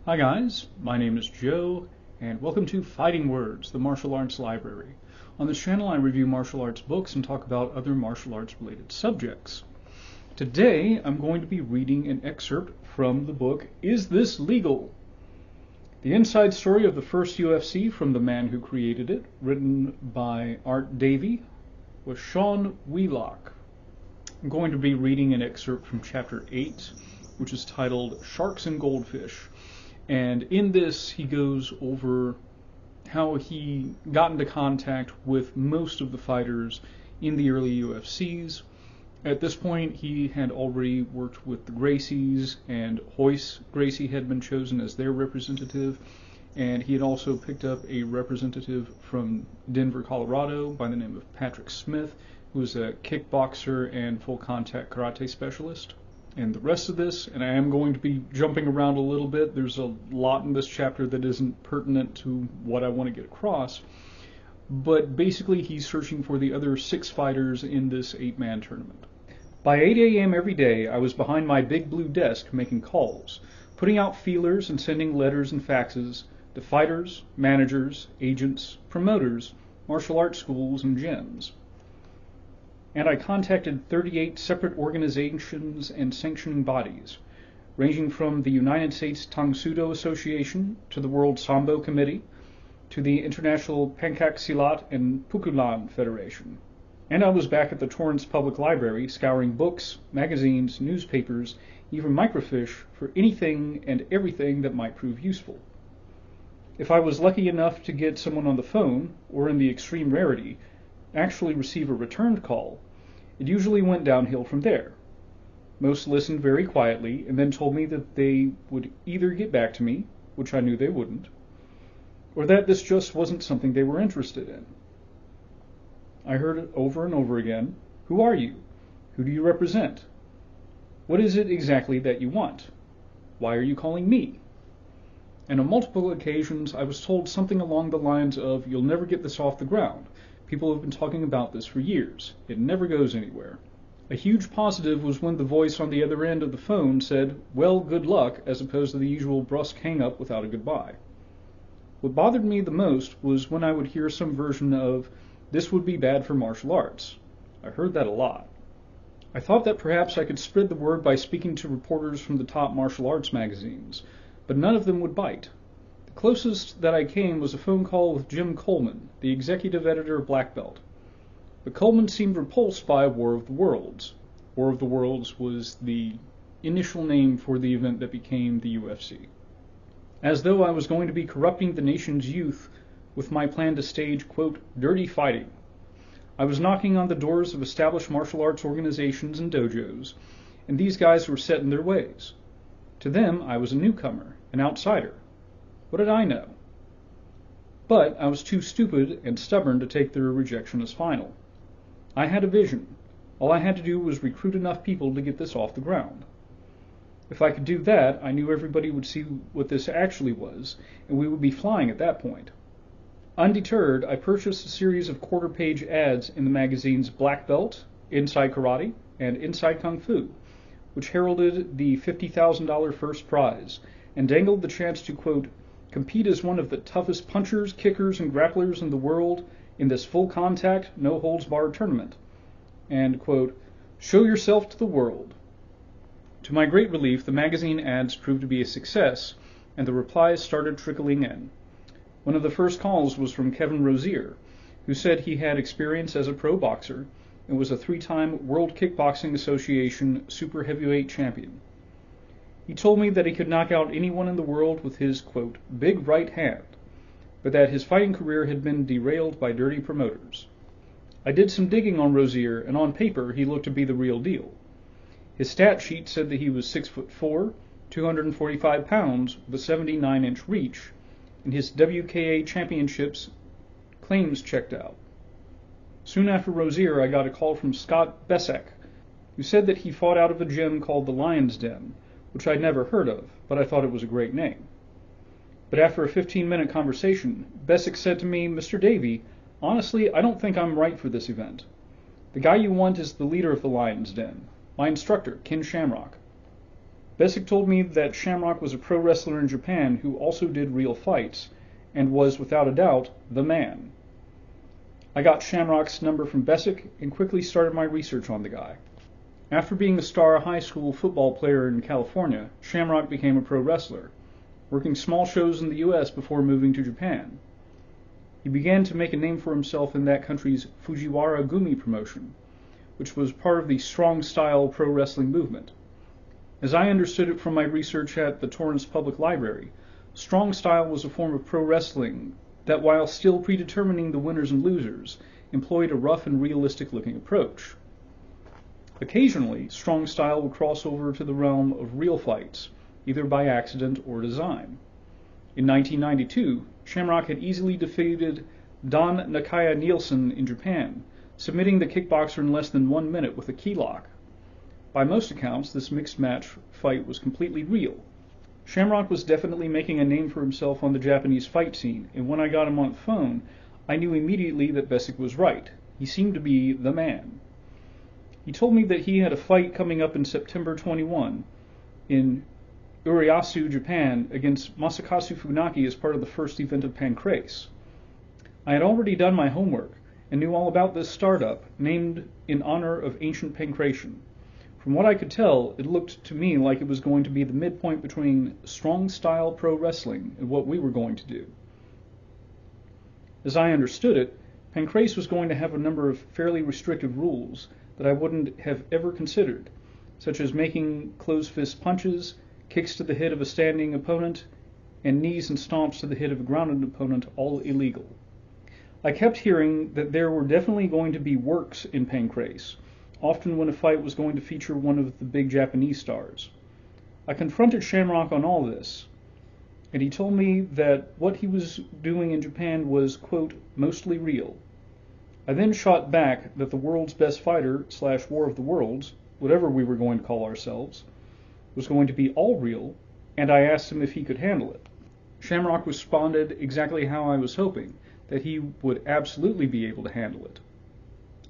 Hi guys, my name is Joe, and welcome to Fighting Words, the martial arts library. On this channel I review martial arts books and talk about other martial arts related subjects. Today I'm going to be reading an excerpt from the book, Is This Legal? The inside story of the first UFC from the man who created it, written by Art Davie, with Sean Wheelock. I'm going to be reading an excerpt from chapter 8, which is titled Sharks and Goldfish. And in this, he goes over how he got into contact with most of the fighters in the early UFCs. At this point, he had already worked with the Gracies, and Royce Gracie had been chosen as their representative. And he had also picked up a representative from Denver, Colorado, by the name of Patrick Smith, who was a kickboxer and full contact karate specialist. And the rest of this, and I am going to be jumping around a little bit, there's a lot in this chapter that isn't pertinent to what I want to get across, but basically he's searching for the other 6 fighters in this 8-man tournament. By 8 a.m. every day, I was behind my big blue desk making calls, putting out feelers and sending letters and faxes to fighters, managers, agents, promoters, martial arts schools, and gyms. And I contacted 38 separate organizations and sanctioning bodies, ranging from the United States Tang Soo Do Association to the World Sambo Committee to the International Pencak Silat and Pukulan Federation. And I was back at the Torrance Public Library scouring books, magazines, newspapers, even microfiche for anything and everything that might prove useful. If I was lucky enough to get someone on the phone, or in the extreme rarity, actually receive a returned call, it usually went downhill from there. Most listened very quietly and then told me that they would either get back to me, which I knew they wouldn't, or that this just wasn't something they were interested in. I heard it over and over again. Who are you? Who do you represent? What is it exactly that you want? Why are you calling me? And on multiple occasions I was told something along the lines of, you'll never get this off the ground. People have been talking about this for years. It never goes anywhere. A huge positive was when the voice on the other end of the phone said, well, good luck, as opposed to the usual brusque hang-up without a goodbye. What bothered me the most was when I would hear some version of, this would be bad for martial arts. I heard that a lot. I thought that perhaps I could spread the word by speaking to reporters from the top martial arts magazines, but none of them would bite. The closest that I came was a phone call with Jim Coleman, the executive editor of Black Belt. But Coleman seemed repulsed by War of the Worlds. War of the Worlds was the initial name for the event that became the UFC. As though I was going to be corrupting the nation's youth with my plan to stage, quote, dirty fighting. I was knocking on the doors of established martial arts organizations and dojos, and these guys were set in their ways. To them, I was a newcomer, an outsider. What did I know? But I was too stupid and stubborn to take their rejection as final. I had a vision. All I had to do was recruit enough people to get this off the ground. If I could do that, I knew everybody would see what this actually was, and we would be flying at that point. Undeterred, I purchased a series of quarter-page ads in the magazines Black Belt, Inside Karate, and Inside Kung Fu, which heralded the $50,000 first prize, and dangled the chance to, quote, compete as one of the toughest punchers, kickers, and grapplers in the world in this full-contact, no-holds-barred tournament, and, quote, show yourself to the world. To my great relief, the magazine ads proved to be a success, and the replies started trickling in. One of the first calls was from Kevin Rozier, who said he had experience as a pro boxer and was a 3-time World Kickboxing Association super heavyweight champion. He told me that he could knock out anyone in the world with his, quote, big right hand, but that his fighting career had been derailed by dirty promoters. I did some digging on Rozier, and on paper he looked to be the real deal. His stat sheet said that he was 6'4", 245 pounds, with a 79-inch reach, and his WKA championships claims checked out. Soon after Rozier, I got a call from Scott Besek, who said that he fought out of a gym called the Lion's Den, which I'd never heard of, but I thought it was a great name. But after a 15-minute conversation, Besek said to me, Mr. Davie, honestly, I don't think I'm right for this event. The guy you want is the leader of the Lion's Den, my instructor, Ken Shamrock. Bessick told me that Shamrock was a pro wrestler in Japan who also did real fights, and was, without a doubt, the man. I got Shamrock's number from Bessick and quickly started my research on the guy. After being a star high school football player in California, Shamrock became a pro wrestler, working small shows in the US before moving to Japan. He began to make a name for himself in that country's Fujiwara Gumi promotion, which was part of the strong style pro wrestling movement. As I understood it from my research at the Torrance Public Library, strong style was a form of pro wrestling that, while still predetermining the winners and losers, employed a rough and realistic looking approach. Occasionally, strong style would cross over to the realm of real fights, either by accident or design. In 1992, Shamrock had easily defeated Don Nakaya Nielsen in Japan, submitting the kickboxer in less than 1 minute with a key lock. By most accounts, this mixed match fight was completely real. Shamrock was definitely making a name for himself on the Japanese fight scene, and when I got him on the phone, I knew immediately that Bessick was right. He seemed to be the man. He told me that he had a fight coming up in September 21 in Urayasu, Japan, against Masakazu Funaki as part of the first event of Pancrase. I had already done my homework and knew all about this startup, named in honor of ancient pancration. From what I could tell, it looked to me like it was going to be the midpoint between strong-style pro wrestling and what we were going to do. As I understood it, Pancrase was going to have a number of fairly restrictive rules that I wouldn't have ever considered, such as making closed-fist punches, kicks to the head of a standing opponent, and knees and stomps to the head of a grounded opponent, all illegal. I kept hearing that there were definitely going to be works in Pancrase, often when a fight was going to feature one of the big Japanese stars. I confronted Shamrock on all this, and he told me that what he was doing in Japan was, quote, mostly real. I then shot back that the world's best fighter / War of the Worlds, whatever we were going to call ourselves, was going to be all real, and I asked him if he could handle it. Shamrock responded exactly how I was hoping, that he would absolutely be able to handle it.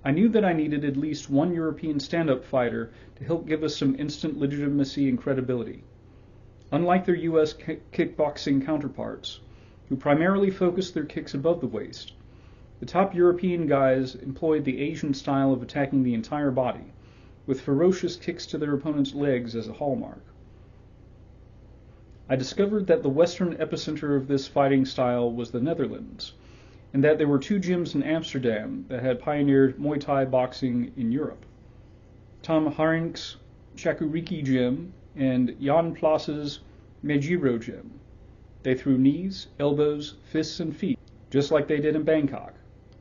I knew that I needed at least one European stand-up fighter to help give us some instant legitimacy and credibility. Unlike their US kickboxing counterparts, who primarily focused their kicks above the waist, the top European guys employed the Asian style of attacking the entire body, with ferocious kicks to their opponent's legs as a hallmark. I discovered that the Western epicenter of this fighting style was the Netherlands, and that there were 2 gyms in Amsterdam that had pioneered Muay Thai boxing in Europe: Tom Harink's Chakuriki Gym and Jan Plas's Mejiro Gym. They threw knees, elbows, fists, and feet, just like they did in Bangkok.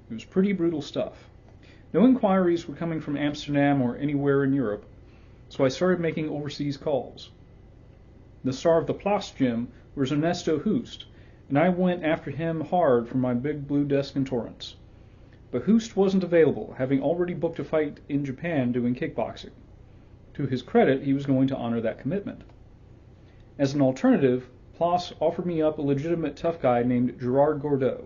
It was pretty brutal stuff. No inquiries were coming from Amsterdam or anywhere in Europe, so I started making overseas calls. The star of the Plas Gym was Ernesto Hoost, and I went after him hard from my big blue desk in Torrance. But Hoost wasn't available, having already booked a fight in Japan doing kickboxing. To his credit, he was going to honor that commitment. As an alternative, Plas offered me up a legitimate tough guy named Gerard Gordeau.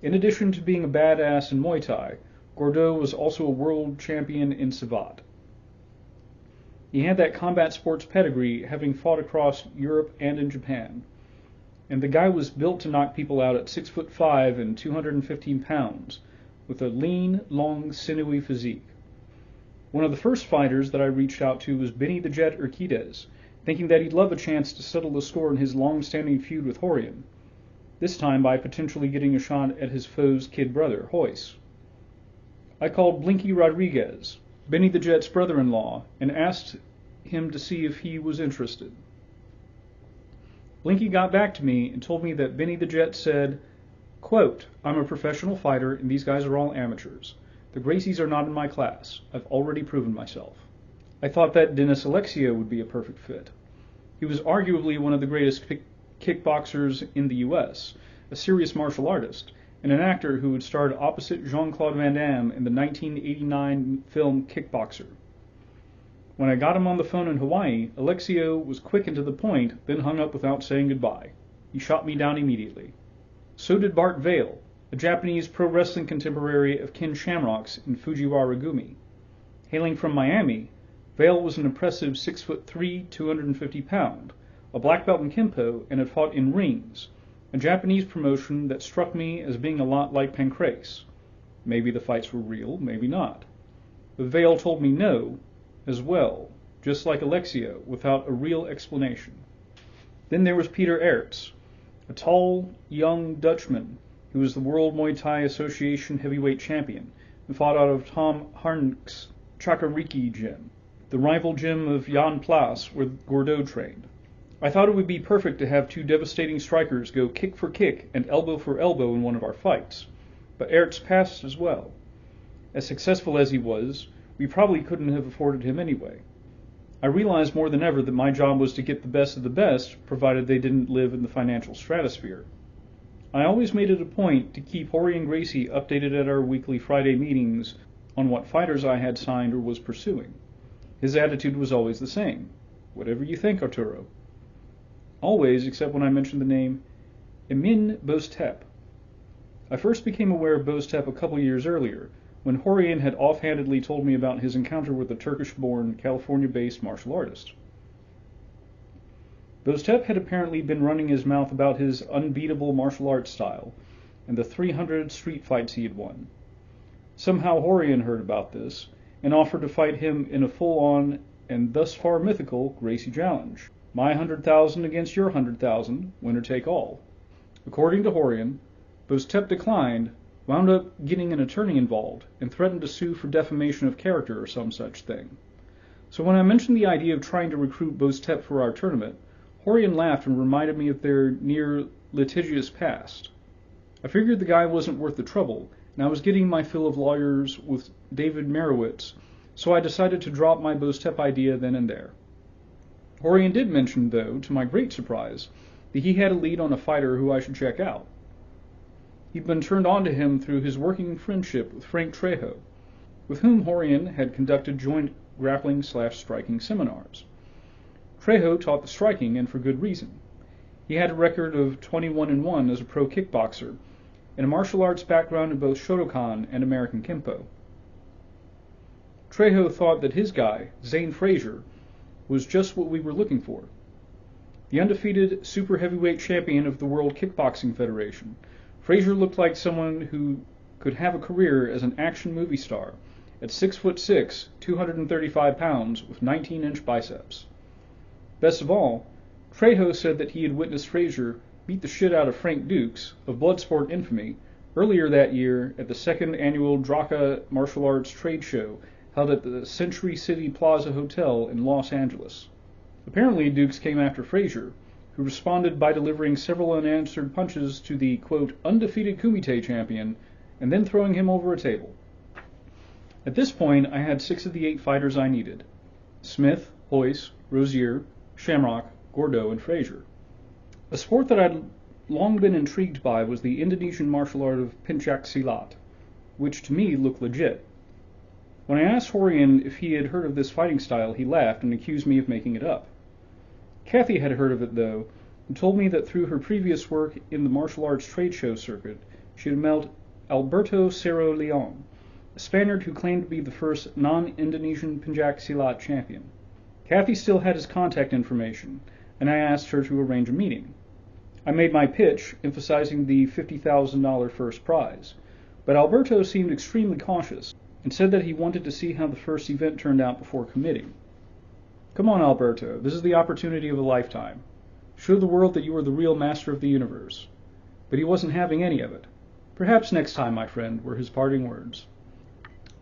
In addition to being a badass in Muay Thai, Gordeau was also a world champion in Savate. He had that combat sports pedigree, having fought across Europe and in Japan. And the guy was built to knock people out at 6'5" and 215 pounds, with a lean, long, sinewy physique. One of the first fighters that I reached out to was Benny the Jet Urquidez, thinking that he'd love a chance to settle the score in his long-standing feud with Horian, this time by potentially getting a shot at his foe's kid brother, Royce. I called Blinky Rodriguez, Benny the Jet's brother-in-law, and asked him to see if he was interested. Blinky got back to me and told me that Benny the Jet said, quote, I'm a professional fighter and these guys are all amateurs. The Gracies are not in my class. I've already proven myself. I thought that Dennis Alexio would be a perfect fit. He was arguably one of the greatest kickboxers in the US, a serious martial artist, and an actor who had starred opposite Jean-Claude Van Damme in the 1989 film Kickboxer. When I got him on the phone in Hawaii, Alexio was quick and to the point, then hung up without saying goodbye. He shot me down immediately. So did Bart Vale, a Japanese pro wrestling contemporary of Ken Shamrock's in Fujiwara Gumi. Hailing from Miami, Vale was an impressive 6'3", 250 pound, a black belt in Kempo, and had fought in rings, a Japanese promotion that struck me as being a lot like Pancrase. Maybe the fights were real, maybe not. But Vale told me no, as well, just like Alexio, without a real explanation. Then there was Peter Aerts, a tall, young Dutchman who was the World Muay Thai Association heavyweight champion and fought out of Tom Harnick's Chakariki gym, the rival gym of Jan Plas where Gordeau trained. I thought it would be perfect to have two devastating strikers go kick for kick and elbow for elbow in one of our fights, but Aerts passed as well. As successful as he was, we probably couldn't have afforded him anyway. I realized more than ever that my job was to get the best of the best, provided they didn't live in the financial stratosphere. I always made it a point to keep Rorion Gracie updated at our weekly Friday meetings on what fighters I had signed or was pursuing. His attitude was always the same. Whatever you think, Arturo. Always, except when I mentioned the name Emin Boztep. I first became aware of Boztep a couple years earlier, when Rorion had offhandedly told me about his encounter with a Turkish-born, California-based martial artist. Boztep had apparently been running his mouth about his unbeatable martial arts style and the 300 street fights he had won. Somehow Rorion heard about this and offered to fight him in a full-on and thus far mythical Gracie challenge. My 100,000 against your 100,000, winner take all. According to Rorion, Boztep declined, wound up getting an attorney involved, and threatened to sue for defamation of character or some such thing. So when I mentioned the idea of trying to recruit Boztep for our tournament, Rorion laughed and reminded me of their near litigious past. I figured the guy wasn't worth the trouble, and I was getting my fill of lawyers with David Merowitz, so I decided to drop my Boztep idea then and there. Rorion did mention, though, to my great surprise, that he had a lead on a fighter who I should check out. He'd been turned on to him through his working friendship with Frank Trejo, with whom Rorion had conducted joint grappling/striking seminars. Trejo taught the striking, and for good reason. He had a record of 21-1 as a pro kickboxer, and a martial arts background in both Shotokan and American Kempo. Trejo thought that his guy, Zane Frazier, was just what we were looking for. The undefeated super heavyweight champion of the World Kickboxing Federation, Frazier looked like someone who could have a career as an action movie star at 6'6", 235 pounds with 19-inch biceps. Best of all, Trejo said that he had witnessed Frazier beat the shit out of Frank Dukes, of Bloodsport infamy, earlier that year at the second annual Draka Martial Arts Trade Show held at the Century City Plaza Hotel in Los Angeles. Apparently, Dukes came after Frazier, who responded by delivering several unanswered punches to the, quote, undefeated Kumite champion, and then throwing him over a table. At this point, I had 6 of the 8 fighters I needed: Smith, Hoyce, Rozier, Shamrock, Gordeau, and Frazier. A sport that I'd long been intrigued by was the Indonesian martial art of Pencak Silat, which to me looked legit. When I asked Rorion if he had heard of this fighting style, he laughed and accused me of making it up. Kathy had heard of it, though, and told me that through her previous work in the martial arts trade show circuit, she had met Alberto Cerro Leon, a Spaniard who claimed to be the first non-Indonesian Pencak Silat champion. Kathy still had his contact information, and I asked her to arrange a meeting. I made my pitch, emphasizing the $50,000 first prize, but Alberto seemed extremely cautious and said that he wanted to see how the first event turned out before committing. Come on, Alberto, this is the opportunity of a lifetime. Show the world that you are the real master of the universe. But he wasn't having any of it. Perhaps next time, my friend, were his parting words.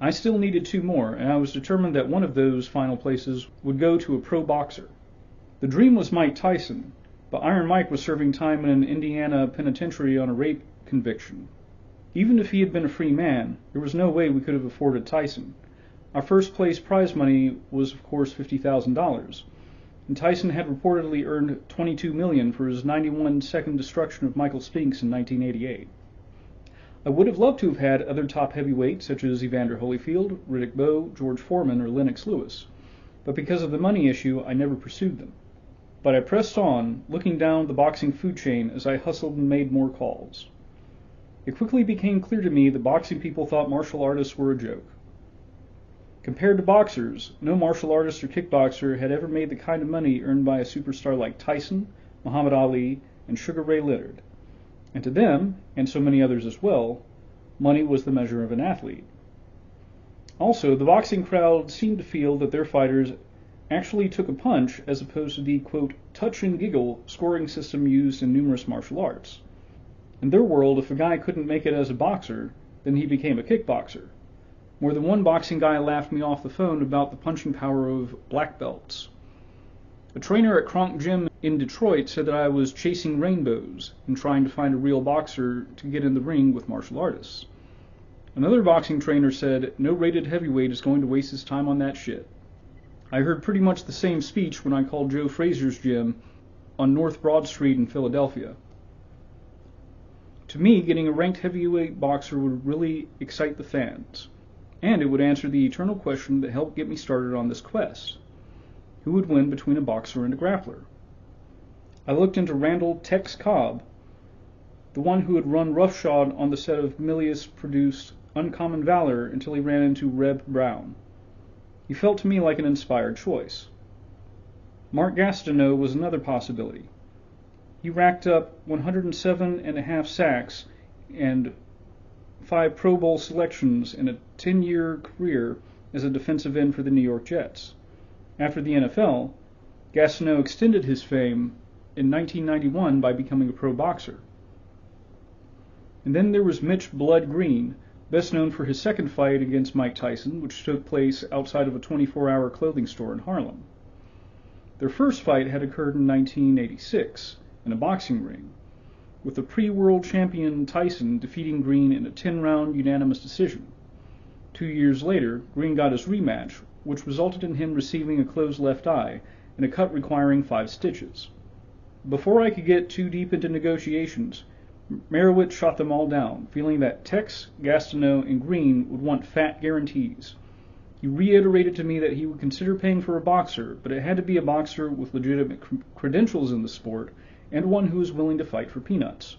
I still needed 2 more, and I was determined that one of those final places would go to a pro boxer. The dream was Mike Tyson, but Iron Mike was serving time in an Indiana penitentiary on a rape conviction. Even if he had been a free man, there was no way we could have afforded Tyson. Our first place prize money was, of course, $50,000, and Tyson had reportedly earned $22 million for his 91-second destruction of Michael Spinks in 1988. I would have loved to have had other top heavyweights such as Evander Holyfield, Riddick Bowe, George Foreman, or Lennox Lewis, but because of the money issue, I never pursued them. But I pressed on, looking down the boxing food chain as I hustled and made more calls. It quickly became clear to me that boxing people thought martial artists were a joke. Compared to boxers, no martial artist or kickboxer had ever made the kind of money earned by a superstar like Tyson, Muhammad Ali, and Sugar Ray Leonard. And to them, and so many others as well, money was the measure of an athlete. Also, the boxing crowd seemed to feel that their fighters actually took a punch as opposed to the, quote, touch and giggle scoring system used in numerous martial arts. In their world, if a guy couldn't make it as a boxer, then he became a kickboxer. More than one boxing guy laughed me off the phone about the punching power of black belts. A trainer at Kronk Gym in Detroit said that I was chasing rainbows and trying to find a real boxer to get in the ring with martial artists. Another boxing trainer said no rated heavyweight is going to waste his time on that shit. I heard pretty much the same speech when I called Joe Frazier's gym on North Broad Street in Philadelphia. To me, getting a ranked heavyweight boxer would really excite the fans. And it would answer the eternal question that helped get me started on this quest. Who would win between a boxer and a grappler? I looked into Randall Tex Cobb, the one who had run roughshod on the set of Milius-produced Uncommon Valor until he ran into Reb Brown. He felt to me like an inspired choice. Mark Gastineau was another possibility. He racked up 107.5 sacks and 5 Pro Bowl selections in a 10-year career as a defensive end for the New York Jets. After the NFL, Gastineau extended his fame in 1991 by becoming a pro boxer. And then there was Mitch Blood Green, best known for his second fight against Mike Tyson, which took place outside of a 24-hour clothing store in Harlem. Their first fight had occurred in 1986 in a boxing ring, with the pre-world champion Tyson defeating Green in a 10-round unanimous decision. 2 years later, Green got his rematch, which resulted in him receiving a closed left eye and a cut requiring 5 stitches. Before I could get too deep into negotiations, Merowitz shot them all down, feeling that Tex, Gastineau, and Green would want fat guarantees. He reiterated to me that he would consider paying for a boxer, but it had to be a boxer with legitimate credentials in the sport and one who was willing to fight for peanuts.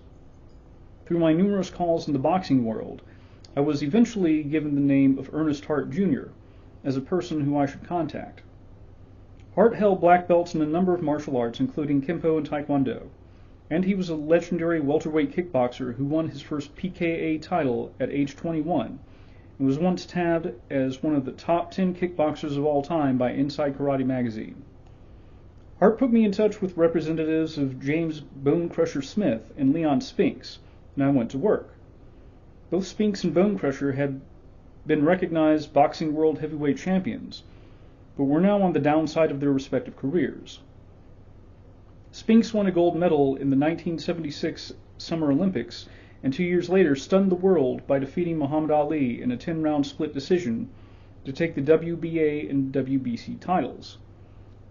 Through my numerous calls in the boxing world, I was eventually given the name of Ernest Hart Jr. as a person who I should contact. Hart held black belts in a number of martial arts, including Kempo and Taekwondo, and he was a legendary welterweight kickboxer who won his first PKA title at age 21 and was once tabbed as one of the top 10 kickboxers of all time by Inside Karate magazine. Hart put me in touch with representatives of James Bone Crusher Smith and Leon Spinks, and I went to work. Both Spinks and Bone Crusher had been recognized boxing world heavyweight champions, but were now on the downside of their respective careers. Spinks won a gold medal in the 1976 Summer Olympics, and 2 years later stunned the world by defeating Muhammad Ali in a 10-round split decision to take the WBA and WBC titles.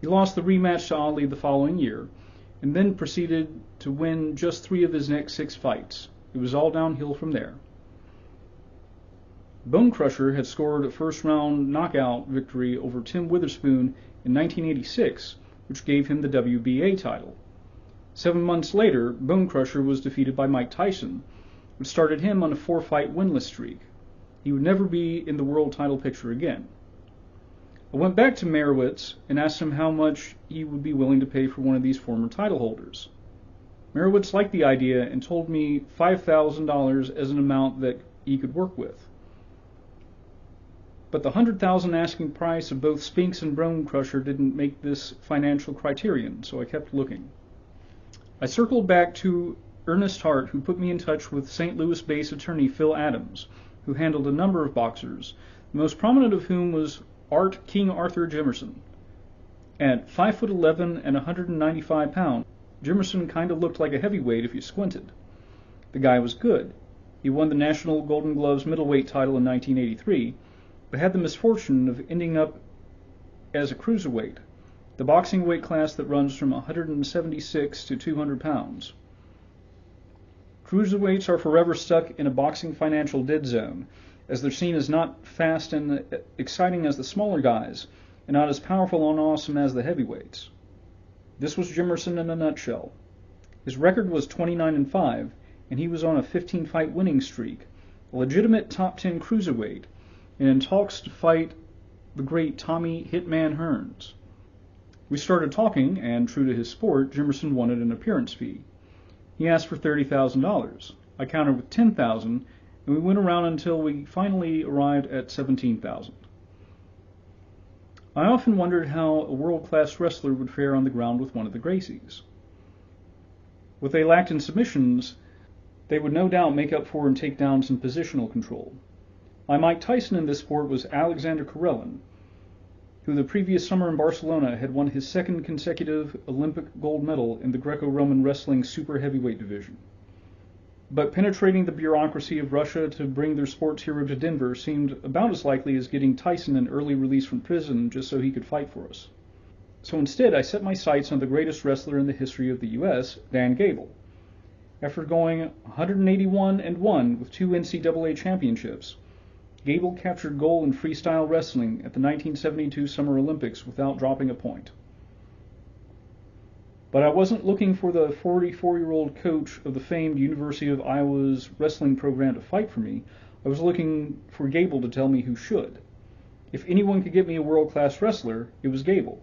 He lost the rematch to Ali the following year, and then proceeded to win just 3 of his next 6 fights. It was all downhill from there. Bone Crusher had scored a first-round knockout victory over Tim Witherspoon in 1986, which gave him the WBA title. 7 months later, Bone Crusher was defeated by Mike Tyson, which started him on a 4-fight winless streak. He would never be in the world title picture again. I went back to Merowitz and asked him how much he would be willing to pay for one of these former title holders. Merowitz liked the idea and told me $5,000 as an amount that he could work with. But the $100,000 asking price of both Spinks and Bone Crusher didn't make this financial criterion, so I kept looking. I circled back to Ernest Hart, who put me in touch with St. Louis-based attorney Phil Adams, who handled a number of boxers, the most prominent of whom was King Arthur Jimerson. At 5'11" and 195 pounds, Jimerson kind of looked like a heavyweight if you squinted. The guy was good. He won the National Golden Gloves middleweight title in 1983, but had the misfortune of ending up as a cruiserweight, the boxing weight class that runs from 176 to 200 pounds. Cruiserweights are forever stuck in a boxing financial dead zone, as they're seen as not fast and exciting as the smaller guys, and not as powerful and awesome as the heavyweights. This was Jimerson in a nutshell. His record was 29-5, and he was on a 15-fight winning streak, a legitimate top 10 cruiserweight, and in talks to fight the great Tommy Hitman Hearns. We started talking, and true to his sport, Jimerson wanted an appearance fee. He asked for $30,000. I countered with $10,000, and we went around until we finally arrived at $17,000. I often wondered how a world-class wrestler would fare on the ground with one of the Gracies. What they lacked in submissions, they would no doubt make up for in takedowns and positional control. My Mike Tyson in this sport was Alexander Karelin, who the previous summer in Barcelona had won his second consecutive Olympic gold medal in the Greco-Roman wrestling super heavyweight division. But penetrating the bureaucracy of Russia to bring their sports hero to Denver seemed about as likely as getting Tyson an early release from prison just so he could fight for us. So instead, I set my sights on the greatest wrestler in the history of the U.S., Dan Gable. After going 181-1 with 2 NCAA championships, Gable captured gold in freestyle wrestling at the 1972 Summer Olympics without dropping a point. But I wasn't looking for the 44-year-old coach of the famed University of Iowa's wrestling program to fight for me. I was looking for Gable to tell me who should. If anyone could get me a world-class wrestler, it was Gable.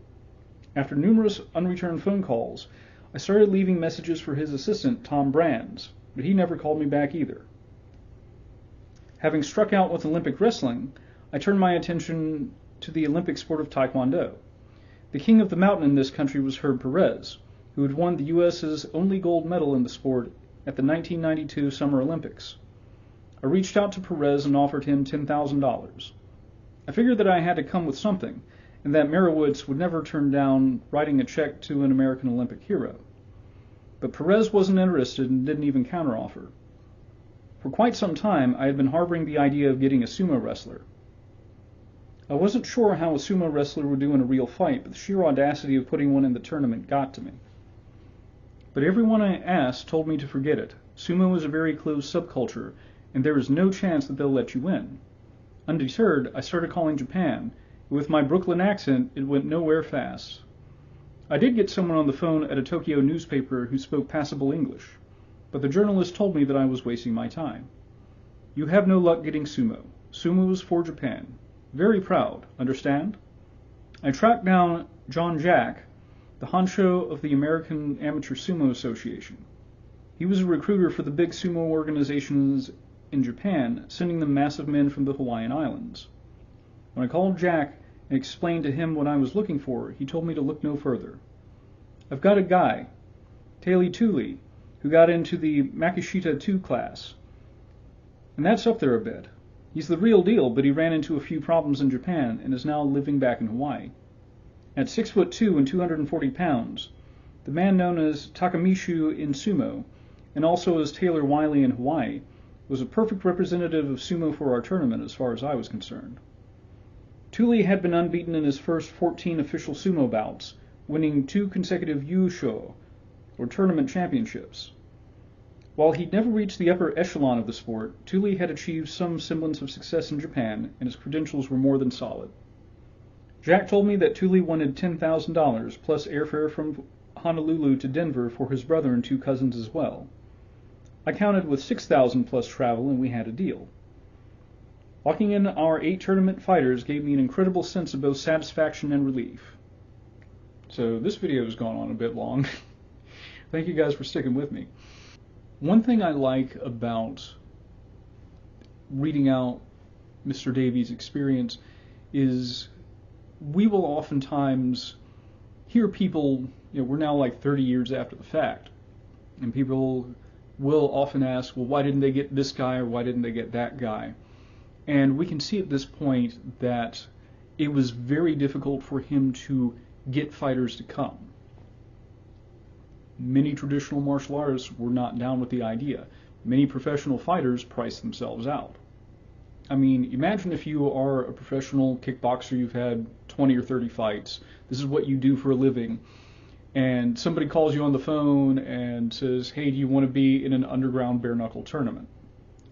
After numerous unreturned phone calls, I started leaving messages for his assistant, Tom Brands, but he never called me back either. Having struck out with Olympic wrestling, I turned my attention to the Olympic sport of Taekwondo. The king of the mountain in this country was Herb Perez, who had won the U.S.'s only gold medal in the sport at the 1992 Summer Olympics. I reached out to Perez and offered him $10,000. I figured that I had to come with something, and that Merowitz would never turn down writing a check to an American Olympic hero. But Perez wasn't interested and didn't even counteroffer. For quite some time, I had been harboring the idea of getting a sumo wrestler. I wasn't sure how a sumo wrestler would do in a real fight, but the sheer audacity of putting one in the tournament got to me. But everyone I asked told me to forget it. Sumo is a very closed subculture, and there is no chance that they'll let you in. Undeterred, I started calling Japan. With my Brooklyn accent, it went nowhere fast. I did get someone on the phone at a Tokyo newspaper who spoke passable English, but the journalist told me that I was wasting my time. You have no luck getting sumo. Sumo is for Japan. Very proud, understand? I tracked down John Jack, the honcho of the American Amateur Sumo Association. He was a recruiter for the big sumo organizations in Japan, sending them massive men from the Hawaiian Islands. When I called Jack and explained to him what I was looking for, he told me to look no further. I've got a guy, Taili Tuli, who got into the Makishita 2 class, and that's up there a bit. He's the real deal, but he ran into a few problems in Japan and is now living back in Hawaii. At 6'2" and 240 pounds, the man known as Takamishu in sumo, and also as Taylor Wiley in Hawaii, was a perfect representative of sumo for our tournament as far as I was concerned. Tuli had been unbeaten in his first 14 official sumo bouts, winning 2 consecutive Yusho, or tournament championships. While he'd never reached the upper echelon of the sport, Tuli had achieved some semblance of success in Japan, and his credentials were more than solid. Jack told me that Tuli wanted $10,000 plus airfare from Honolulu to Denver for his brother and 2 cousins as well. I counted with $6,000 plus travel, and we had a deal. Locking in our 8 tournament fighters gave me an incredible sense of both satisfaction and relief. So this video has gone on a bit long. Thank you guys for sticking with me. One thing I like about reading out Mr. Davie's experience is we will oftentimes hear people, we're now like 30 years after the fact, and people will often ask, well, why didn't they get this guy or why didn't they get that guy? And we can see at this point that it was very difficult for him to get fighters to come. Many traditional martial artists were not down with the idea. Many professional fighters priced themselves out. I mean, imagine if you are a professional kickboxer, you've had 20 or 30 fights, this is what you do for a living, and somebody calls you on the phone and says, hey, do you want to be in an underground bare-knuckle tournament?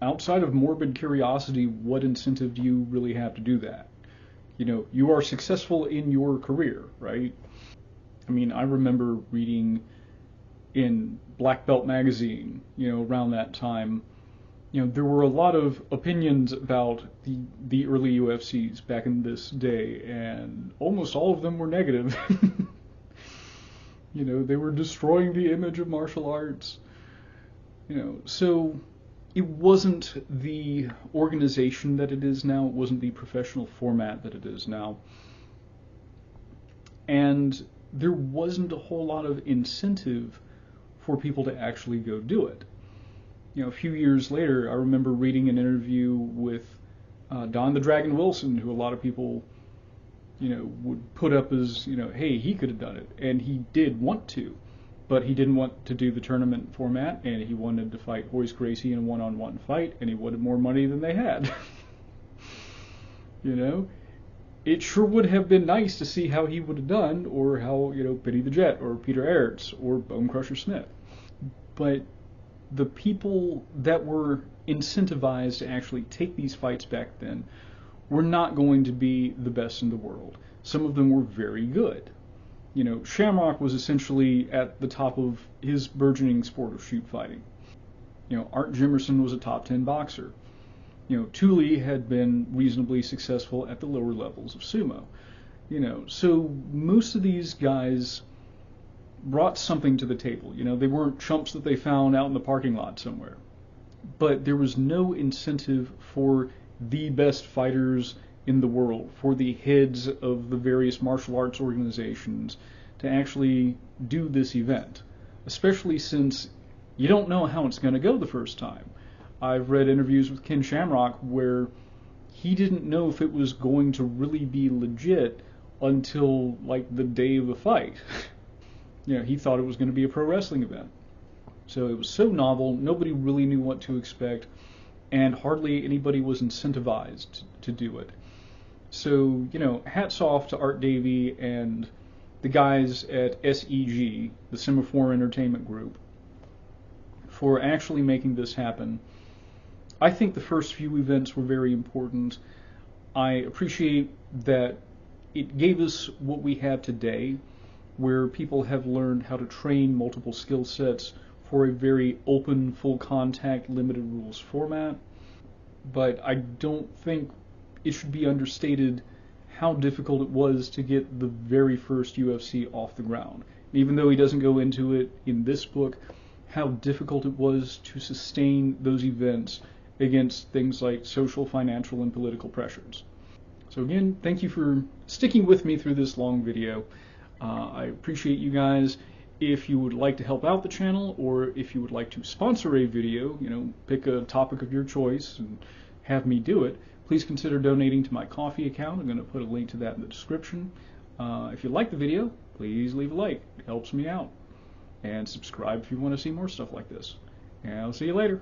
Outside of morbid curiosity, what incentive do you really have to do that? You are successful in your career, right? I mean, I remember reading in Black Belt magazine, around that time, there were a lot of opinions about the early UFCs back in this day, and almost all of them were negative. They were destroying the image of martial arts. So it wasn't the organization that it is now. It wasn't the professional format that it is now. And there wasn't a whole lot of incentive for people to actually go do it. A few years later, I remember reading an interview with Don the Dragon Wilson, who a lot of people, would put up as, hey, he could have done it. And he did want to, but he didn't want to do the tournament format, and he wanted to fight Royce Gracie in a one-on-one fight, and he wanted more money than they had. It sure would have been nice to see how he would have done, or how, Benny the Jet, or Peter Aerts, or Bone Crusher Smith. But the people that were incentivized to actually take these fights back then were not going to be the best in the world. Some of them were very good. Shamrock was essentially at the top of his burgeoning sport of shoot fighting. Art Jimerson was a top 10 boxer. Thule had been reasonably successful at the lower levels of sumo. So most of these guys brought something to the table. They weren't chumps that they found out in the parking lot somewhere. But there was no incentive for the best fighters in the world, for the heads of the various martial arts organizations to actually do this event, especially since you don't know how it's going to go the first time. I've read interviews with Ken Shamrock where he didn't know if it was going to really be legit until like the day of the fight. He thought it was going to be a pro wrestling event. So it was so novel, nobody really knew what to expect, and hardly anybody was incentivized to do it. So, hats off to Art Davie and the guys at SEG, the Semaphore Entertainment Group, for actually making this happen. I think the first few events were very important. I appreciate that it gave us what we have today, where people have learned how to train multiple skill sets for a very open, full contact, limited rules format. But I don't think it should be understated how difficult it was to get the very first UFC off the ground. Even though he doesn't go into it in this book, how difficult it was to sustain those events against things like social, financial, and political pressures. So again, thank you for sticking with me through this long video. I appreciate you guys. If you would like to help out the channel, or if you would like to sponsor a video, pick a topic of your choice and have me do it, please consider donating to my Ko-fi account. I'm going to put a link to that in the description. If you like the video, please leave a like. It helps me out. And subscribe if you want to see more stuff like this. And I'll see you later.